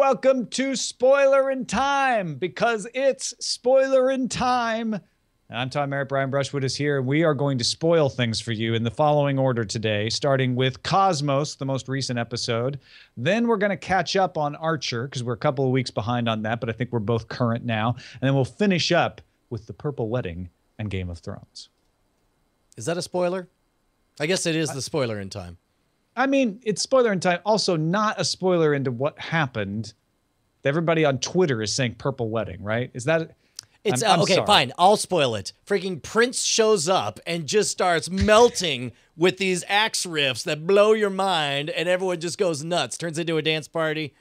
welcome to Spoilerin Time, because it's Spoilerin Time. I'm Tom Merritt, Brian Brushwood is here, and we are going to spoil things for you in the following order today, starting with Cosmos, the most recent episode. Then we're going to catch up on Archer, because we're a couple of weeks behind on that, but I think we're both current now. And then we'll finish up with The Purple Wedding and Game of Thrones. Is that a spoiler? I guess it is the spoiler in time. I mean, it's spoiler in time. Also, not a spoiler into what happened. Everybody on Twitter is saying Purple Wedding, right? Is that... It's I'm okay, sorry. fine. I'll spoil it. Freaking Prince shows up and just starts melting with these axe riffs that blow your mind, and everyone just goes nuts. Turns into a dance party.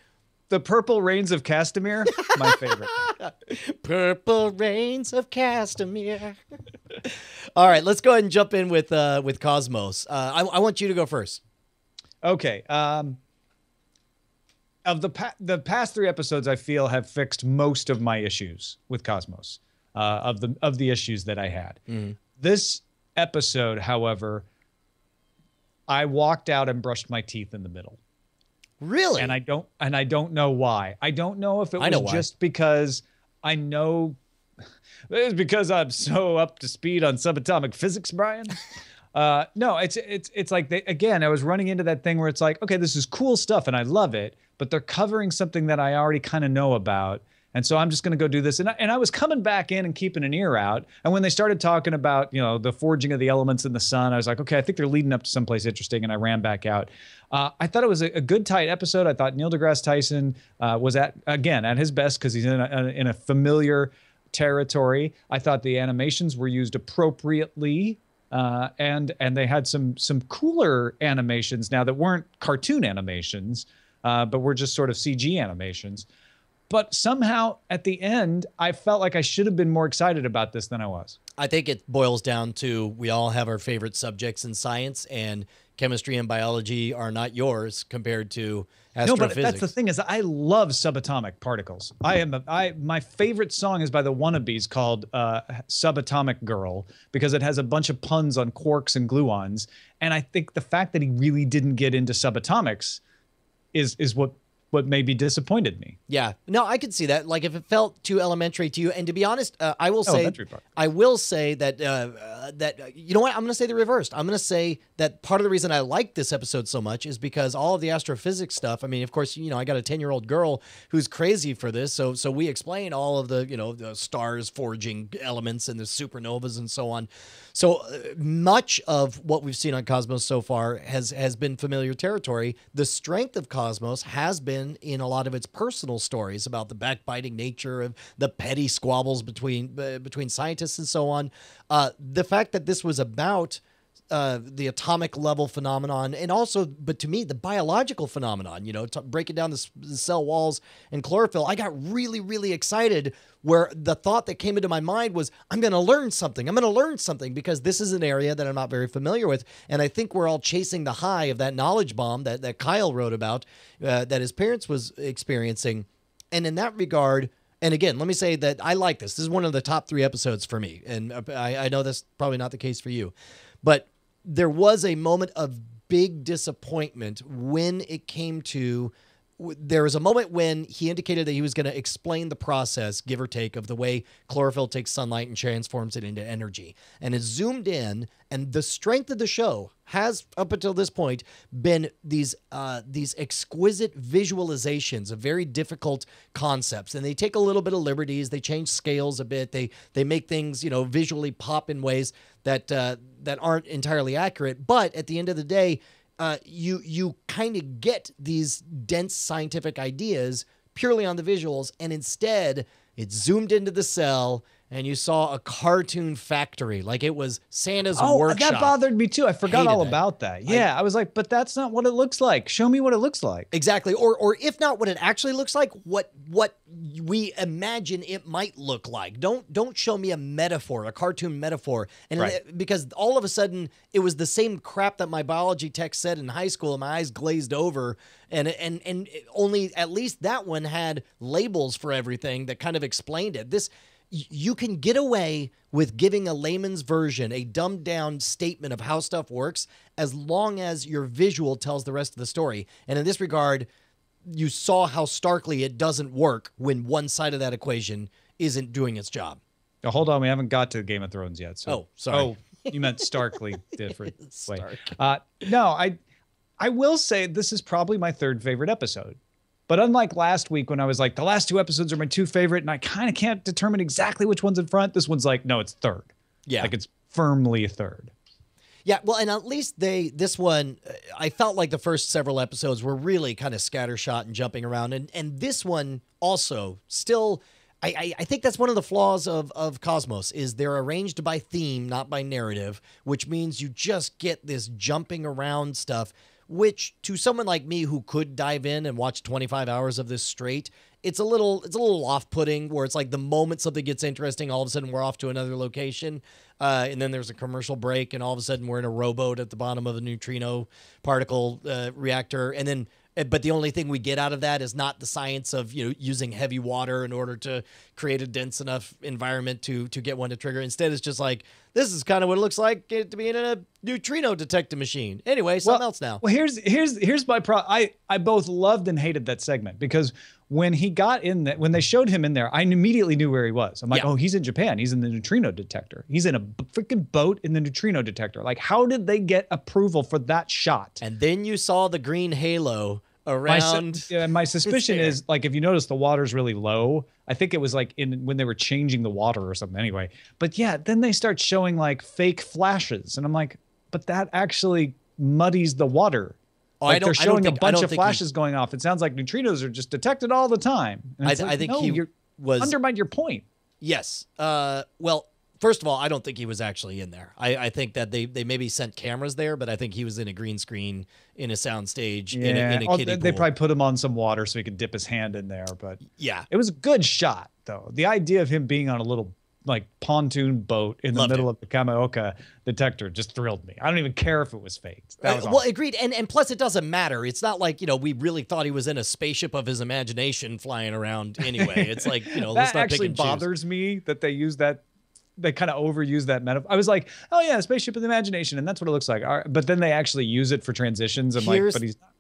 The Purple Rains of Castamere, my favorite. Purple Rains of Castamere. All right, let's go ahead and jump in with Cosmos. I want you to go first. Okay. Of the past three episodes, I feel have fixed most of my issues with Cosmos, of the issues that I had. This episode, however, I walked out and brushed my teeth in the middle. Really? And I don't know why. I don't know if it was just because I know it's because I'm so up to speed on subatomic physics, Brian. No, it's like I was running into that thing where it's like, okay, this is cool stuff and I love it, but they're covering something that I already kind of know about. And so I'm just going to go do this. And I was coming back in and keeping an ear out. And when they started talking about, the forging of the elements in the sun, I was like, okay, I think they're leading up to someplace interesting. And I ran back out. I thought it was a good, tight episode. I thought Neil deGrasse Tyson was at his best because he's in a familiar territory. I thought the animations were used appropriately. And they had some cooler animations now that weren't cartoon animations, but were just sort of CG animations. But somehow at the end, I felt like I should have been more excited about this than I was. I think it boils down to we all have our favorite subjects in science, and chemistry and biology are not yours compared to astrophysics. No, but that's the thing is I love subatomic particles. My favorite song is by the Wannabes called Subatomic Girl, because it has a bunch of puns on quarks and gluons. And I think the fact that he really didn't get into subatomics is what maybe disappointed me. Yeah, no, I could see that. Like if it felt too elementary to you, and to be honest, I will say that you know what? I'm going to say the reversed. I'm going to say that part of the reason I like this episode so much is because all of the astrophysics stuff. I mean, of course, I got a 10-year-old girl who's crazy for this, so we explain all of the the stars forging elements and the supernovas and so on. So much of what we've seen on Cosmos so far has been familiar territory. The strength of Cosmos has been in a lot of its personal stories about the backbiting nature of the petty squabbles between scientists and so on. The fact that this was about the atomic level phenomenon, and also, but to me, the biological phenomenon, breaking down the cell walls and chlorophyll, I got really, really excited, where the thought that came into my mind was, I'm going to learn something, because this is an area that I'm not very familiar with. And I think we're all chasing the high of that knowledge bomb that Kyle wrote about, that his parents was experiencing. And in that regard, and again, let me say that I like this. This is one of the top 3 episodes for me. And I know that's probably not the case for you, but there was a moment of big disappointment when it came to, there was a moment when he indicated that he was going to explain the process, give or take, of the way chlorophyll takes sunlight and transforms it into energy. And it zoomed in, and the strength of the show has, up until this point, been these exquisite visualizations of very difficult concepts. And they take a little bit of liberties. They change scales a bit. They make things, visually pop in ways that aren't entirely accurate. But at the end of the day, you kind of get these dense scientific ideas purely on the visuals, and instead it zoomed into the cell and you saw a cartoon factory, like it was Santa's workshop. That bothered me too. I forgot all about that. Yeah, I was like, but that's not what it looks like. Show me what it looks like. Exactly. Or if not what it actually looks like, what we imagine it might look like. Don't show me a metaphor, a cartoon metaphor. And because all of a sudden it was the same crap that my biology text said in high school, and my eyes glazed over. And only at least that one had labels for everything that kind of explained it. You can get away with giving a layman's version, a dumbed down statement of how stuff works, as long as your visual tells the rest of the story. And in this regard, you saw how starkly it doesn't work when one side of that equation isn't doing its job. Now, hold on, we haven't got to Game of Thrones yet. So. Oh, sorry. Oh, you meant starkly different. Stark. No, I will say this is probably my third favorite episode. But unlike last week when I was like, the last two episodes are my two favorite, and I kind of can't determine exactly which one's in front, this one's like, no, it's third. Yeah. Like it's firmly third. Yeah, well, and at least this one, I felt like the first several episodes were really kind of scattershot and jumping around. And this one also still, I think that's one of the flaws of Cosmos is they're arranged by theme, not by narrative, which means you just get this jumping around stuff, which to someone like me who could dive in and watch 25 hours of this straight, it's a little off-putting where it's like the moment something gets interesting, all of a sudden we're off to another location. And then there's a commercial break and all of a sudden we're in a rowboat at the bottom of a neutrino particle reactor. And then, but the only thing we get out of that is not the science of, using heavy water in order to create a dense enough environment to get one to trigger. Instead, it's just like, this is kind of what it looks like to be in a neutrino detector machine. Anyway, something else now. Well, here's my problem. I both loved and hated that segment because when he got in that, when they showed him in there, I immediately knew where he was. I'm like, oh, he's in Japan. He's in the neutrino detector. He's in a freaking boat in the neutrino detector. Like, how did they get approval for that shot? And then you saw the green halo around. My suspicion is, like, if you notice the water's really low, I think it was like when they were changing the water or something anyway. But yeah, then they start showing like fake flashes. And I'm like, but that actually muddies the water. Like they're showing a bunch of flashes going off. It sounds like neutrinos are just detected all the time. I think he was undermined your point. Yes. Well, first of all, I don't think he was actually in there. I think that they maybe sent cameras there, but I think he was in a green screen in a sound stage in a kiddie pool. They probably put him on some water so he could dip his hand in there. But yeah, it was a good shot though. The idea of him being on a little like pontoon boat in the middle of the Kamaoka detector just thrilled me. I don't even care if it was faked. That was well, agreed. And plus it doesn't matter. It's not like, we really thought he was in a spaceship of his imagination flying around anyway. It's like, that actually bothers me that they use that. They kind of overuse that metaphor. I was like, oh yeah, spaceship of the imagination. And that's what it looks like. But then they actually use it for transitions. I'm like, but he's not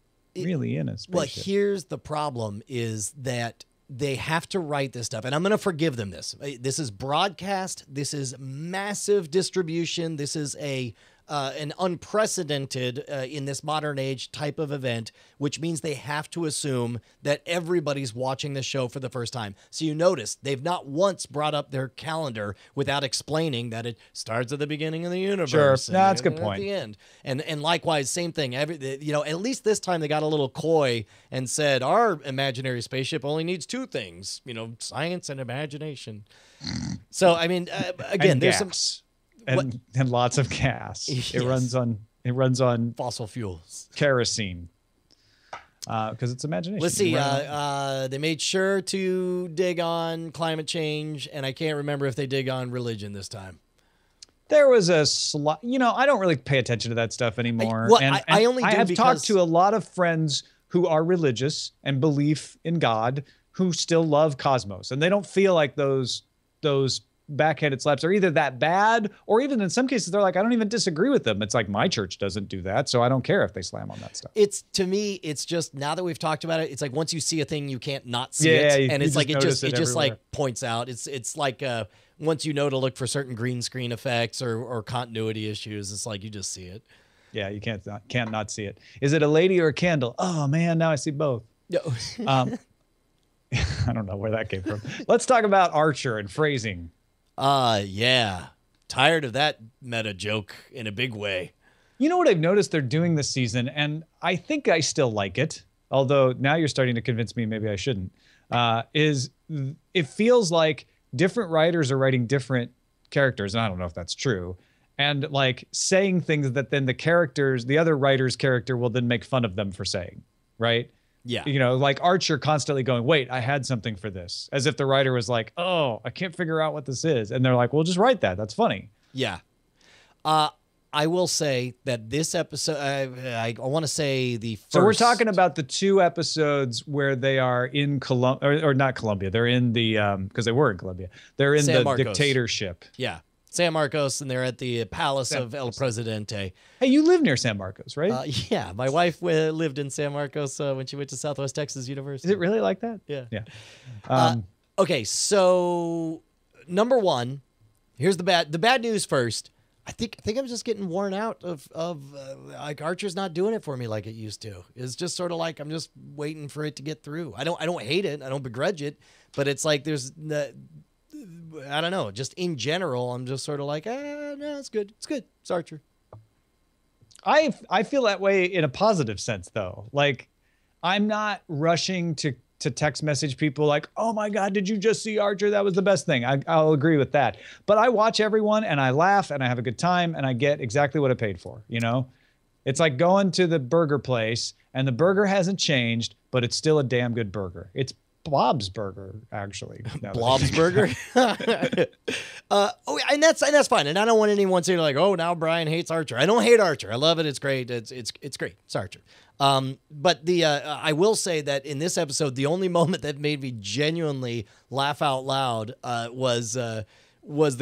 really in a spaceship. Well, here's the problem is that they have to write this stuff, and I'm going to forgive them this. This is broadcast. This is massive distribution. This is an unprecedented in this modern age type of event, which means they have to assume that everybody's watching the show for the first time. So you notice they've not once brought up their calendar without explaining that it starts at the beginning of the universe. Sure, that's a good point. At the end, and likewise, same thing. At least this time they got a little coy and said our imaginary spaceship only needs two things, science and imagination. So I mean, again, there's some. And lots of gas. Yes. It runs on fossil fuels, kerosene, because it's imagination. Let's see. They made sure to dig on climate change, and I can't remember if they dig on religion this time. There was a I don't really pay attention to that stuff anymore. I have talked to a lot of friends who are religious and believe in God who still love Cosmos, and they don't feel like those backhanded slaps are either that bad, or even in some cases they're like, I don't even disagree with them. It's like, my church doesn't do that, so I don't care if they slam on that stuff. To me, it's just, now that we've talked about it, it's like once you see a thing, you can't not see it. And it's like it just like points out. It's like once you know to look for certain green screen effects or continuity issues, it's like you just see it. Yeah, you can't not see it. Is it a lady or a candle? Oh man, now I see both. No. I don't know where that came from. Let's talk about Archer and phrasing. Yeah. Tired of that meta joke in a big way. You know what I've noticed they're doing this season, and I think I still like it, although now you're starting to convince me maybe I shouldn't, is it feels like different writers are writing different characters, and I don't know if that's true, and like saying things that then the other writer's character will then make fun of them for saying, right? Yeah. Like Archer constantly going, wait, I had something for this. As if the writer was like, oh, I can't figure out what this is. And they're like, well, just write that. That's funny. Yeah. I will say that this episode, I want to say the first. So we're talking about the 2 episodes where they are in Colombia, or not Colombia. They're in the, because they were in Colombia. They're in the dictatorship. Yeah. San Marcos, and they're at the Palace of El Presidente. Hey, you live near San Marcos, right? Yeah, my wife lived in San Marcos when she went to Southwest Texas University. Is it really like that? Yeah. Yeah. Okay, so number one, here's the bad news first. I think I'm just getting worn out of like Archer's not doing it for me like it used to. It's just sort of like I'm just waiting for it to get through. I don't hate it. I don't begrudge it, but it's like I don't know. Just in general, I'm just sort of like, no, it's good. It's good. It's Archer. I feel that way in a positive sense, though. Like, I'm not rushing to text message people like, oh my God, did you just see Archer? That was the best thing. I'll agree with that. But I watch everyone and I laugh and I have a good time and I get exactly what I paid for. You know, it's like going to the burger place and the burger hasn't changed, but it's still a damn good burger. It's Blob's Burger, actually. Blob's Burger. And that's fine. And I don't want anyone saying like, oh, now Brian hates Archer. I don't hate Archer. I love it. It's great. It's great. It's Archer. But I will say that in this episode, the only moment that made me genuinely laugh out loud was the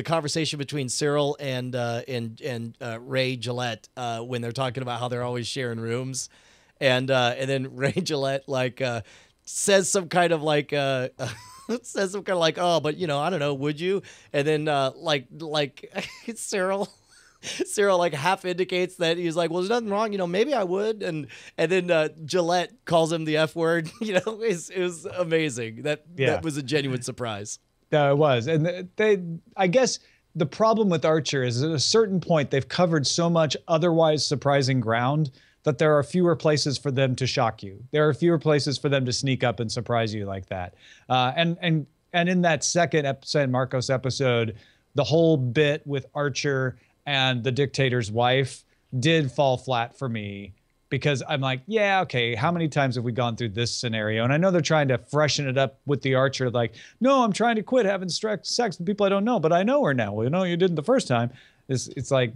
conversation between Cyril and Ray Gillette when they're talking about how they're always sharing rooms, and then Ray Gillette says some kind of like oh, but I don't know, would you? And then Cyril like half indicates that he's like, well, there's nothing wrong, maybe I would, and then Gillette calls him the F word. It was amazing. That was a genuine surprise. No, it was. And I guess the problem with Archer is at a certain point they've covered so much otherwise surprising ground that there are fewer places for them to shock you. There are fewer places for them to sneak up and surprise you like that. And in that second San Marcos episode, the whole bit with Archer and the dictator's wife did fall flat for me because I'm like, yeah, okay, how many times have we gone through this scenario? And I know they're trying to freshen it up with the Archer, like, no, I'm trying to quit having sex with people I don't know, but I know her now. Well, you didn't the first time. It's like,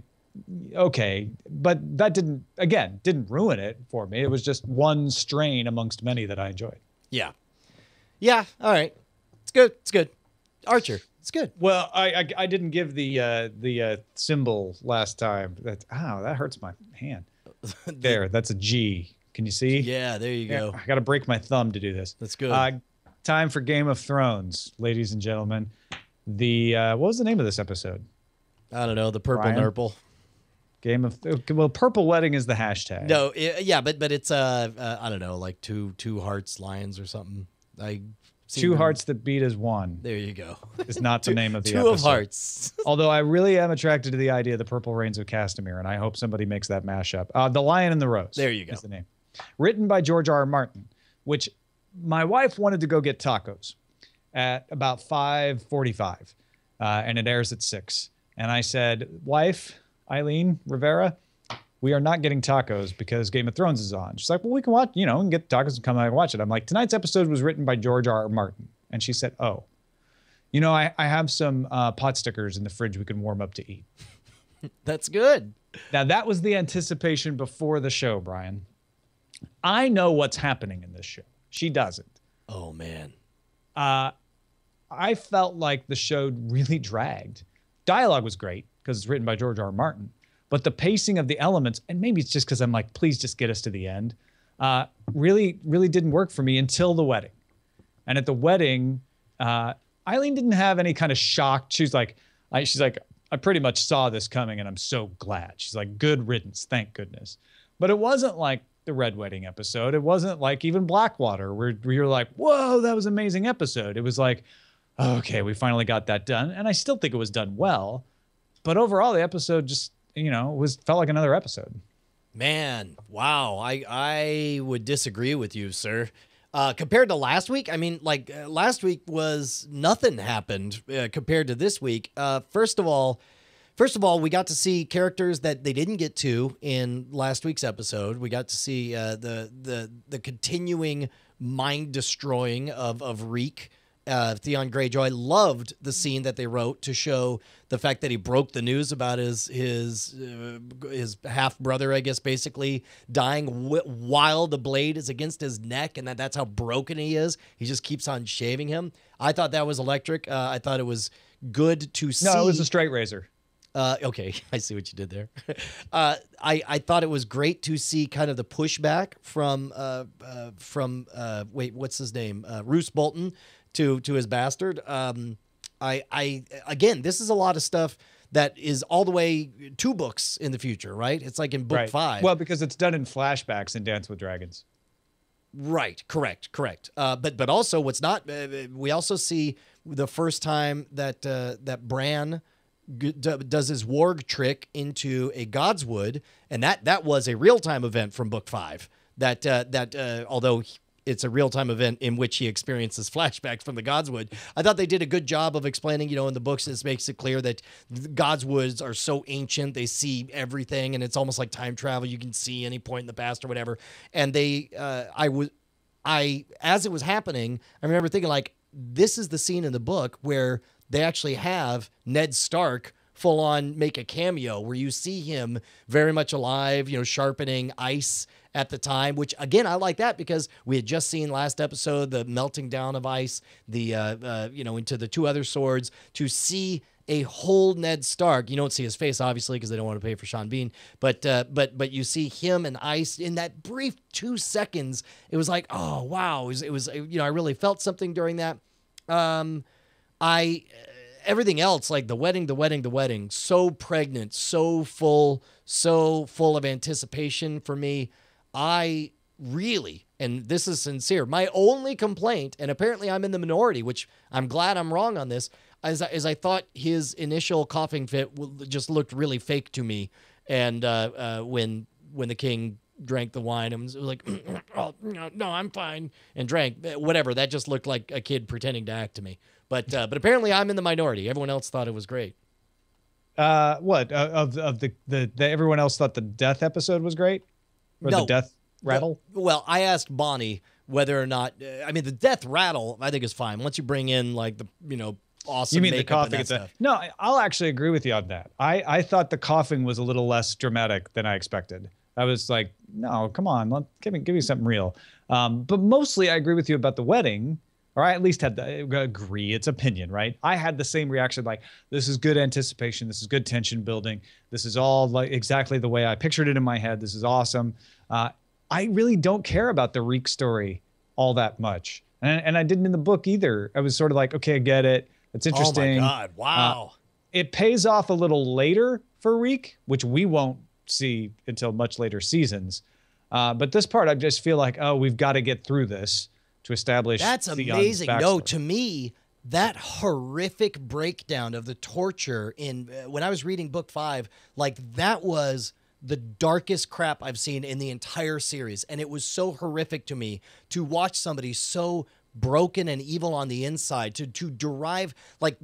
okay, but that didn't ruin it for me. It was just one strain amongst many that I enjoyed. Yeah. All right. It's good. Archer. It's good. Well, I didn't give the symbol last time. That hurts my hand. There, that's a G. Can you see? Yeah, there you go. I got to break my thumb to do this. That's good. Time for Game of Thrones, ladies and gentlemen. What was the name of this episode? I don't know. The Purple Nurple. Purple Wedding is the hashtag. No, but it's I don't know, like two hearts lions or something. Two hearts that beat as one. There you go. Is not the name of the two episode. Of hearts. Although I really am attracted to the idea of the Purple Rains of Castamere, and I hope somebody makes that mashup. The Lion and the Rose. There you go. Is the name. Written by George R. R. Martin, which my wife wanted to go get tacos at about 5:45, and it airs at 6. And I said, wife, Eileen Rivera, we are not getting tacos because Game of Thrones is on. She's like, well, we can watch, we can get tacos and come out and watch it. I'm like, tonight's episode was written by George R. R. Martin. And she said, oh, I have some pot stickers in the fridge we can warm up to eat. That's good. Now, that was the anticipation before the show, Brian. I know what's happening in this show. She doesn't. Oh, man. I felt like the show really dragged. Dialogue was great because it's written by George R. R. Martin. But the pacing of the elements, and maybe it's just because I'm like, please just get us to the end, really, really didn't work for me until the wedding. And at the wedding, Eileen didn't have any kind of shock. She's like, I pretty much saw this coming, and I'm so glad. She's like, good riddance, thank goodness. But it wasn't like the Red Wedding episode. It wasn't like even Blackwater, where you're like, whoa, that was an amazing episode. It was like, okay, we finally got that done. And I still think it was done well. But overall, the episode just, felt like another episode. Man, wow. I would disagree with you, sir. Compared to last week, last week was nothing happened compared to this week. First of all, we got to see characters that they didn't get to in last week's episode. We got to see the continuing mind destroying of Reek. Theon Greyjoy loved the scene that they wrote to show the fact that he broke the news about his half brother, I guess, basically dying while the blade is against his neck, and that's how broken he is. He just keeps on shaving him. I thought that was electric. I thought it was good to see. No, it was a straight razor. Okay, I see what you did there. I thought it was great to see kind of the pushback from what's his name? Roose Bolton to his bastard. Again, this is a lot of stuff that is all the way 2 books in the future, right? It's like in book 5. Well, because it's done in flashbacks in Dance with Dragons. Right. Correct. But also what's not, we also see the first time that Bran does his warg trick into a Godswood, and that was a real-time event from book 5 that although it's a real-time event in which he experiences flashbacks from the Godswood. I thought they did a good job of explaining, in the books, this makes it clear that the Godswoods are so ancient, they see everything, and it's almost like time travel. You can see any point in the past or whatever. And as it was happening, I remember thinking, like, this is the scene in the book where they actually have Ned Stark full on make a cameo where you see him very much alive, sharpening ice at the time, which again, I like that because we had just seen last episode, the melting down of ice, the, into the 2 other swords. To see a whole Ned Stark, you don't see his face obviously because they don't want to pay for Sean Bean, but you see him and ice in that brief 2 seconds. It was like, oh wow. It was I really felt something during that. Everything else, like the wedding, so pregnant, so full of anticipation for me. I really, and this is sincere, my only complaint, and apparently I'm in the minority, which I'm glad I'm wrong on this, as I thought his initial coughing fit just looked really fake to me. And when the king drank the wine, and was like, oh, no, I'm fine, and drank whatever. That just looked like a kid pretending to act to me. But apparently I'm in the minority. Everyone else thought it was great. What of the everyone else thought the death episode was great, or the death rattle? Well, I asked Bonnie whether or not. The death rattle I think is fine once you bring in like the awesome. You mean the coughing? No, I'll actually agree with you on that. I thought the coughing was a little less dramatic than I expected. I was like, no, come on, give me something real. But mostly I agree with you about the wedding. Or I at least agree. It's opinion, right? I had the same reaction. Like, this is good anticipation. This is good tension building. This is all like exactly the way I pictured it in my head. This is awesome. I really don't care about the Reek story all that much. And I didn't in the book either. I was sort of like, okay, I get it. It's interesting. Oh my God. Wow. It pays off a little later for Reek, which we won't see until much later seasons. But this part, I just feel like, oh, we've got to get through this to establish. That's amazing. No, to me, that horrific breakdown of the torture when I was reading book 5, like that was the darkest crap I've seen in the entire series. And it was so horrific to me to watch somebody so broken and evil on the inside to derive like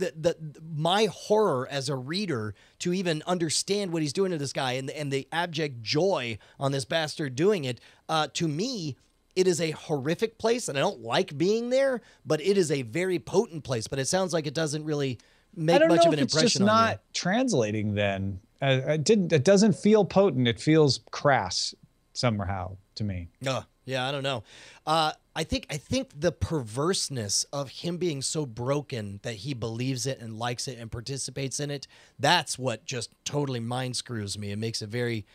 my horror as a reader to even understand what he's doing to this guy and the abject joy on this bastard doing it. To me, it is a horrific place, and I don't like being there, but it is a very potent place. But it sounds like it doesn't really make much of an impression on you. It's just not translating then. It doesn't feel potent. It feels crass somehow to me. Yeah, I don't know. I think the perverseness of him being so broken that he believes it and likes it and participates in it, that's what just totally mind screws me. It makes it very,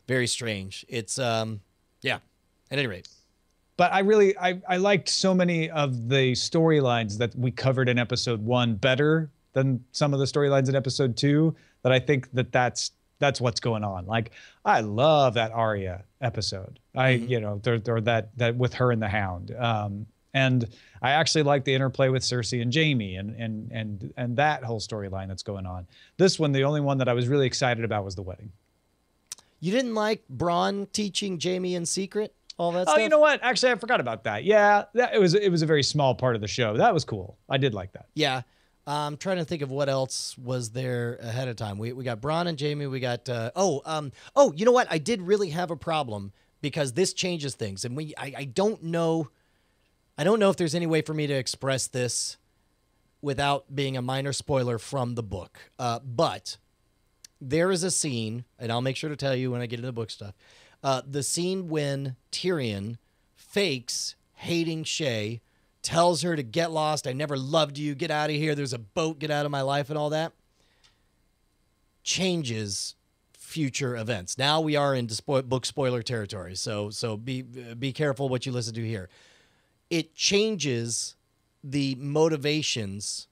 very strange. It's, yeah, at any rate. But I liked so many of the storylines that we covered in episode 1 better than some of the storylines in episode 2 that I think that's what's going on. Like, I love that Arya episode. That with her and the Hound. And I actually like the interplay with Cersei and Jaime and that whole storyline that's going on. This one, the only one that I was really excited about was the wedding. You didn't like Bronn teaching Jaime in secret? All that stuff? You know what? Actually, I forgot about that. Yeah, it was a very small part of the show. That was cool. I did like that. Yeah. I'm trying to think of what else was there ahead of time. We got Bronn and Jaime. We got you know what? I did really have a problem because this changes things, and I don't know if there's any way for me to express this without being a minor spoiler from the book. But there is a scene, and I'll make sure to tell you when I get into the book stuff. The scene when Tyrion fakes hating Shay, tells her to get lost. I never loved you. Get out of here. There's a boat. Get out of my life and all that. changes future events. Now we are into book spoiler territory, so be careful what you listen to here. It changes the motivations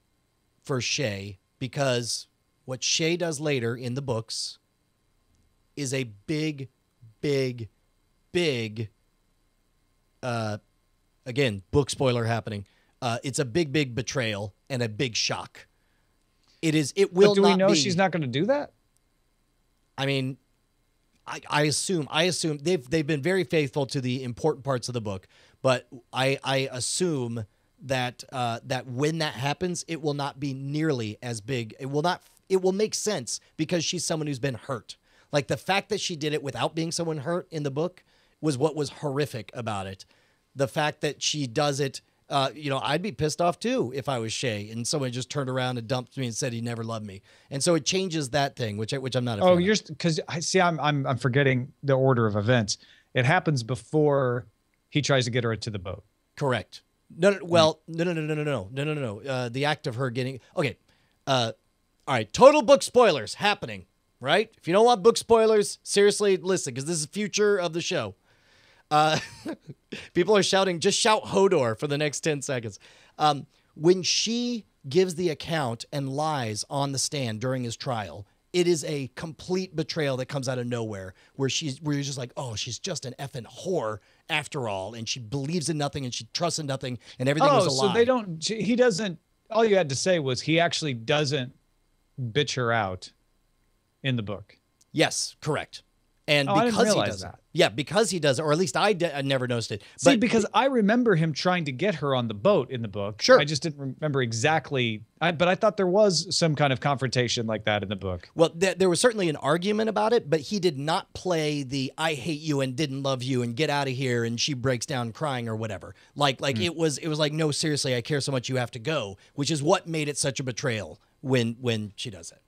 for Shay, because what Shay does later in the books is a big, again, book spoiler happening. It's a big betrayal and a big shock. It will not be. Do we know she's not going to do that? I mean, I assume they've been very faithful to the important parts of the book, but I assume that that when that happens, it will not be nearly as big. It will make sense because she's someone who's been hurt. Like, the fact that she did it without being someone hurt in the book was what was horrific about it. The fact that she does it, I'd be pissed off too if I was Shay and someone just turned around and dumped me and said he never loved me. And so it changes that thing, which I'm not. Because I see, I'm forgetting the order of events. It happens before he tries to get her into the boat. Correct. No. Well, no. The act of her getting okay. All right. Total book spoilers happening. Right. If you don't want book spoilers, seriously, listen, because this is the future of the show. People are shouting, just shout Hodor for the next 10 seconds. When she gives the account and lies on the stand during his trial, it is a complete betrayal that comes out of nowhere, where you're just like, oh, she's just an effing whore after all. And she believes in nothing and she trusts in nothing and everything was a lie. So he doesn't, all you had to say was he actually doesn't bitch her out in the book. Yes, correct. And because he does that. Yeah, because he does it, or at least I never noticed it. See, because I remember him trying to get her on the boat in the book. Sure. I just didn't remember exactly. But I thought there was some kind of confrontation like that in the book. Well, there was certainly an argument about it, but he did not play the I hate you and didn't love you and get out of here and she breaks down crying or whatever. It was like, no, seriously, I care so much you have to go, which is what made it such a betrayal when she does it.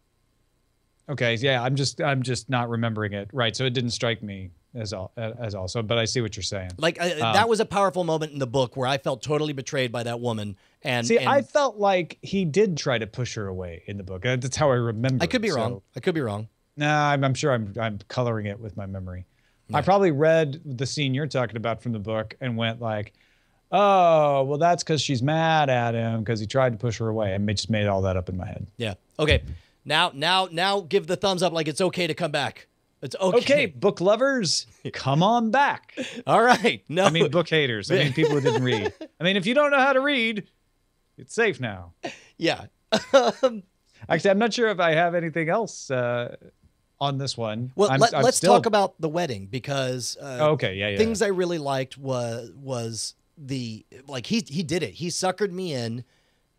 Okay, yeah, I'm just not remembering it right, so it didn't strike me as also, but I see what you're saying. That was a powerful moment in the book where I felt totally betrayed by that woman. And I felt like he did try to push her away in the book. That's how I remember. I could be wrong. I could be wrong. Nah, I'm sure I'm coloring it with my memory. Yeah. I probably read the scene you're talking about from the book and went like, oh, well, that's because she's mad at him because he tried to push her away, and just made all that up in my head. Yeah. Okay. Now, give the thumbs up like it's okay to come back. It's okay. Okay, book lovers, come on back. All right. No, I mean book haters. I mean people who didn't read. I mean, if you don't know how to read, it's safe now. Yeah. Actually, I'm not sure if I have anything else on this one. Well, let's talk about the wedding because things I really liked was the he did it. He suckered me in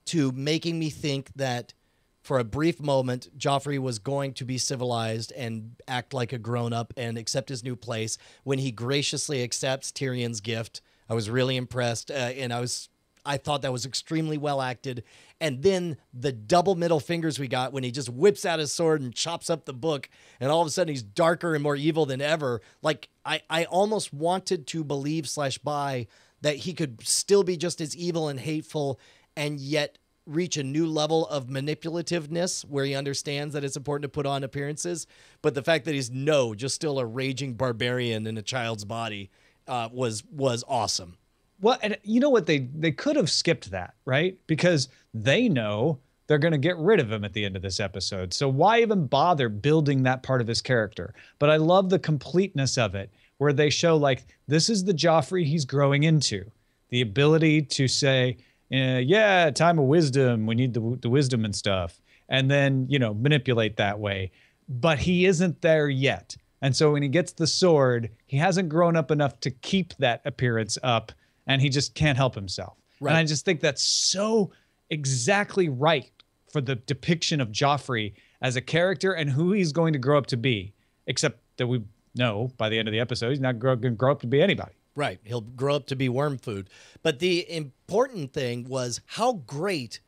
to making me think that for a brief moment, Joffrey was going to be civilized and act like a grown-up and accept his new place. When he graciously accepts Tyrion's gift, I was really impressed, and I thought that was extremely well acted. And then the double middle fingers we got when he just whips out his sword and chops up the book, and all of a sudden he's darker and more evil than ever. Like, I almost wanted to believe / buy that he could still be just as evil and hateful and yet reach a new level of manipulativeness where he understands that it's important to put on appearances. But the fact that he's just still a raging barbarian in a child's body was awesome. Well, and you know what? They could have skipped that, right? Because they know they're going to get rid of him at the end of this episode. So why even bother building that part of his character? But I love the completeness of it, where they show like, this is the Joffrey he's growing into. The ability to say, time of wisdom. We need the wisdom and stuff. And then, manipulate that way. But he isn't there yet. And so when he gets the sword, he hasn't grown up enough to keep that appearance up. And he just can't help himself. Right. And I just think that's so exactly right for the depiction of Joffrey as a character and who he's going to grow up to be. Except that we know by the end of the episode, he's not going to grow up to be anybody. Right. He'll grow up to be worm food. But the important thing was how great,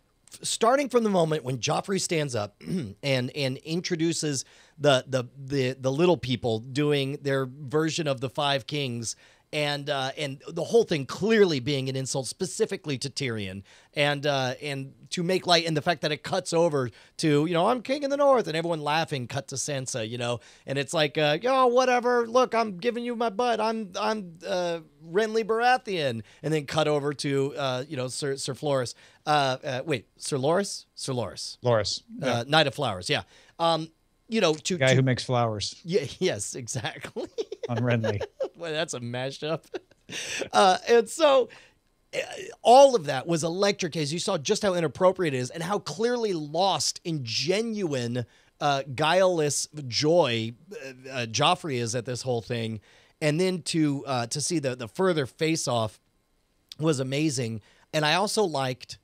starting from the moment when Joffrey stands up and introduces the little people doing their version of the Five Kings and the whole thing clearly being an insult specifically to Tyrion, and to make light, and the fact that it cuts over to, I'm king in the north, and everyone laughing, cut to Sansa, and it's like, whatever, look, I'm giving you my butt, I'm Renly Baratheon, and then cut over to Sir Floris, Sir Loras? Sir Loras. Loras. Yeah. Knight of Flowers, yeah. To guy who makes flowers. Yeah, yes, exactly. On Renly. Well, that's a mashup. And so all of that was electric, as you saw just how inappropriate it is and how clearly lost in genuine, guileless joy Joffrey is at this whole thing. And then to see the further face-off was amazing. And I also liked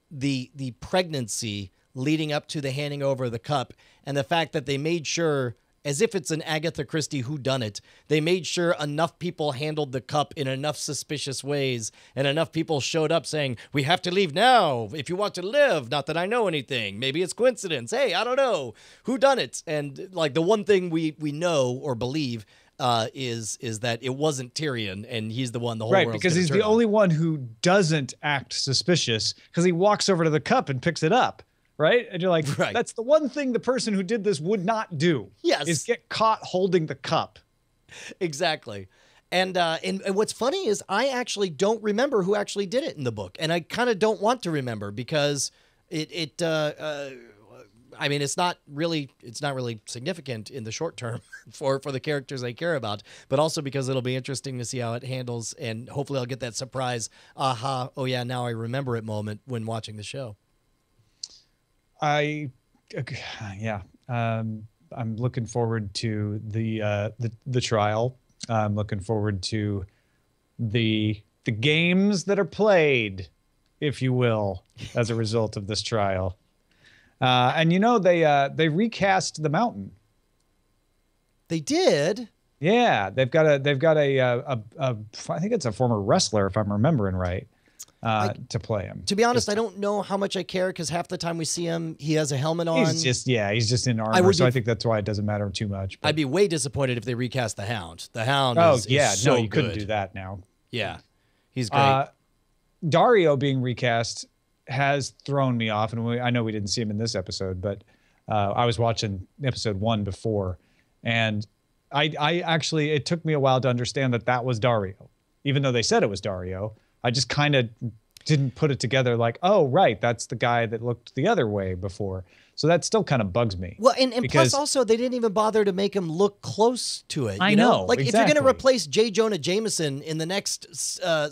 the pregnancy leading up to the handing over of the cup, and the fact that they made sure, as if it's an Agatha Christie whodunit, they made sure enough people handled the cup in enough suspicious ways, and enough people showed up saying, we have to leave now if you want to live. Not that I know anything. Maybe it's coincidence. Hey, I don't know. Whodunit? And like the one thing we know or believe is that it wasn't Tyrion, and he's the one the whole right, world's because he's the only one who doesn't act suspicious, because he walks over to the cup and picks it up. Right? And you're like, right. That's the one thing the person who did this would not do. Yes. Is get caught holding the cup. Exactly. And what's funny is I actually don't remember who actually did it in the book. And I kind of don't want to remember, because it's not really significant in the short term for the characters I care about, but also because it'll be interesting to see how it handles. And hopefully I'll get that surprise, aha, oh yeah, now I remember it moment when watching the show. I'm looking forward to the trial. I'm looking forward to the games that are played, if you will, as a result of this trial. And they recast the Mountain. They did. Yeah, they've got a I think it's a former wrestler, if I'm remembering right. To play him. To be honest, I don't know how much I care, because half the time we see him, he has a helmet on. He's just in armor, so I think that's why it doesn't matter too much. But I'd be way disappointed if they recast the Hound. The Hound is so you couldn't do that now. Yeah, he's great. Dario being recast has thrown me off, and I know we didn't see him in this episode, but I was watching episode 1 before, and I actually, it took me a while to understand that was Dario. Even though they said it was Dario, I just kind of didn't put it together like, oh, right, that's the guy that looked the other way before. So that still kind of bugs me. Well, and plus also, they didn't even bother to make him look close to it. I know. Like, exactly. If you're going to replace J. Jonah Jameson in the next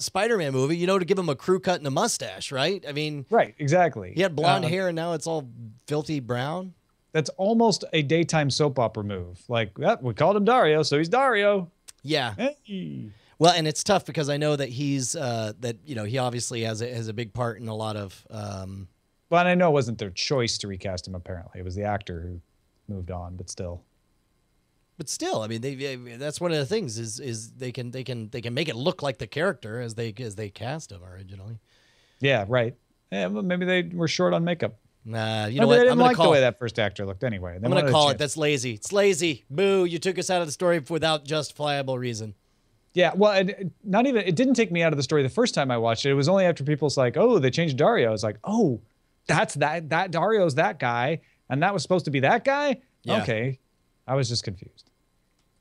Spider-Man movie, to give him a crew cut and a mustache, right? I mean... Right, exactly. He had blonde hair, and now it's all filthy brown. That's almost a daytime soap opera move. Like, we called him Dario, so he's Dario. Yeah. Hey. Well, and it's tough because I know that he's he obviously has a big part in a lot of. Well, and I know it wasn't their choice to recast him. Apparently, it was the actor who moved on. But still, I mean, that's one of the things is they can make it look like the character as they cast him originally. Yeah, right. Yeah, well, maybe they were short on makeup. Nah, you know what? They didn't like the way that first actor looked. Anyway, I'm gonna call it. That's lazy. It's lazy. Boo! You took us out of the story without justifiable reason. Yeah, well, it didn't take me out of the story the first time I watched it. It was only after people's like, oh, they changed Dario. I was like, oh, that's that Dario's that guy, and that was supposed to be that guy? Yeah. Okay. I was just confused.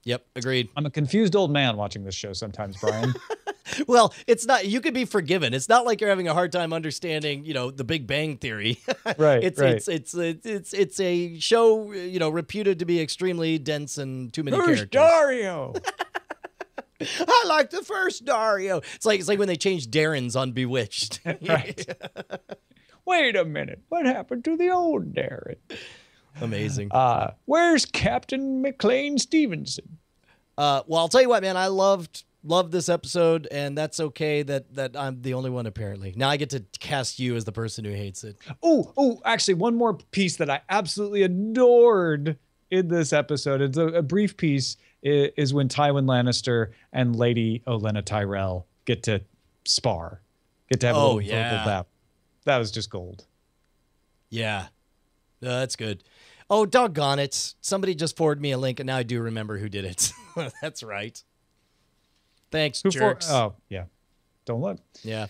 Yep, agreed. I'm a confused old man watching this show sometimes, Brian. Well, it's not, you could be forgiven. It's not like you're having a hard time understanding, the Big Bang Theory. Right. It's a show, reputed to be extremely dense and too many characters. Dario? I like the first Dario. It's like when they changed Darren's on Bewitched. Right. Wait a minute. What happened to the old Darren? Amazing. Where's Captain McLean Stevenson? Well, I'll tell you what, man. I loved this episode, and that's okay that I'm the only one, apparently. Now I get to cast you as the person who hates it. Oh, actually, one more piece that I absolutely adored in this episode. It's a brief piece. Is when Tywin Lannister and Lady Olenna Tyrell get to spar, get to have a little vocal battle. That was just gold. Yeah, that's good. Oh, doggone it! Somebody just forwarded me a link, and now I do remember who did it. That's right. Thanks, jerks. Oh, yeah. Don't look. Yeah.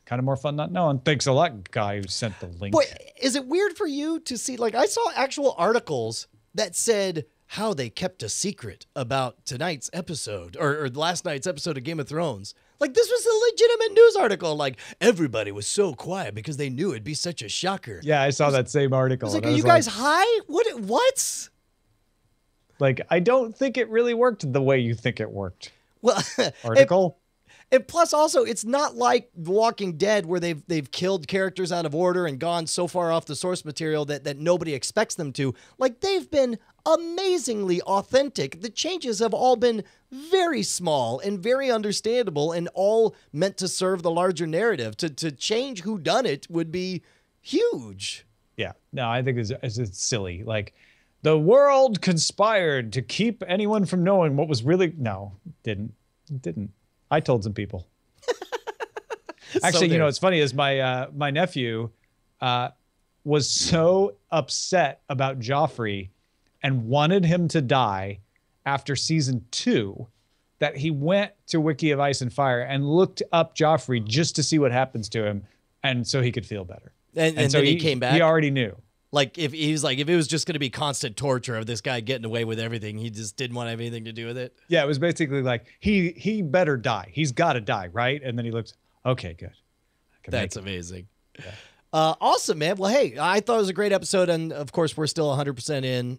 Kind of more fun not knowing. Thanks a lot, guy who sent the link. Boy, is it weird for you to see, like, I saw actual articles that said how they kept a secret about tonight's episode or last night's episode of Game of Thrones. Like, this was a legitimate news article. Like, everybody was so quiet because they knew it'd be such a shocker. Yeah, I saw that same article. I was like, are you guys high? What? Like, I don't think it really worked the way you think it worked. Well, article. And plus, also, it's not like The Walking Dead where they've killed characters out of order and gone so far off the source material that nobody expects them to. Like, they've been amazingly authentic. The changes have all been very small and very understandable and all meant to serve the larger narrative. To change whodunit would be huge. Yeah. No, I think it's silly. Like, the world conspired to keep anyone from knowing what was really... No, didn't. I told some people. Actually, you know, what's funny is my nephew was so upset about Joffrey and wanted him to die after season 2 that he went to Wiki of Ice and Fire and looked up Joffrey just to see what happens to him, and so he could feel better. And so then he came back. He already knew. Like, if it was just going to be constant torture of this guy getting away with everything, he just didn't want to have anything to do with it. Yeah, it was basically like, he better die. He's got to die, right? And then he looks, okay, good. That's amazing. Yeah. Awesome, man. Well, hey, I thought it was a great episode, and of course, we're still 100% in.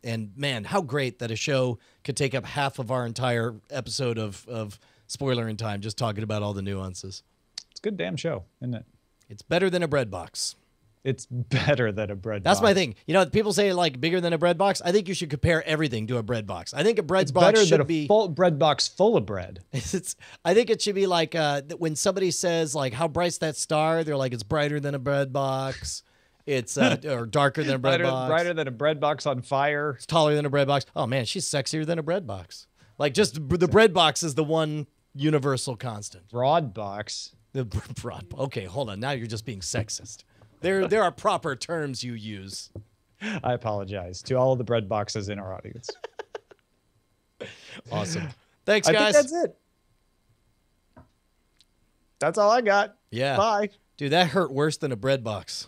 And man, how great that a show could take up half of our entire episode of Spoilerin time just talking about all the nuances. It's a good damn show, isn't it? It's better than a bread box. It's better than a bread box. That's my thing. You know, people say like bigger than a bread box. I think you should compare everything to a bread box. I think a bread box should be full bread box full of bread. I think it should be like when somebody says like, "How bright's that star?" They're like, "It's brighter than a bread box." It's or darker than a bread box. Brighter than a bread box on fire. It's taller than a bread box. Oh man, she's sexier than a bread box. Like just the bread box is the one universal constant. Broad box. The broad. Okay, hold on. Now you're just being sexist. There are proper terms you use. I apologize to all of the bread boxes in our audience. Awesome. Thanks, guys. I think that's it. That's all I got. Yeah. Bye. Dude, that hurt worse than a bread box.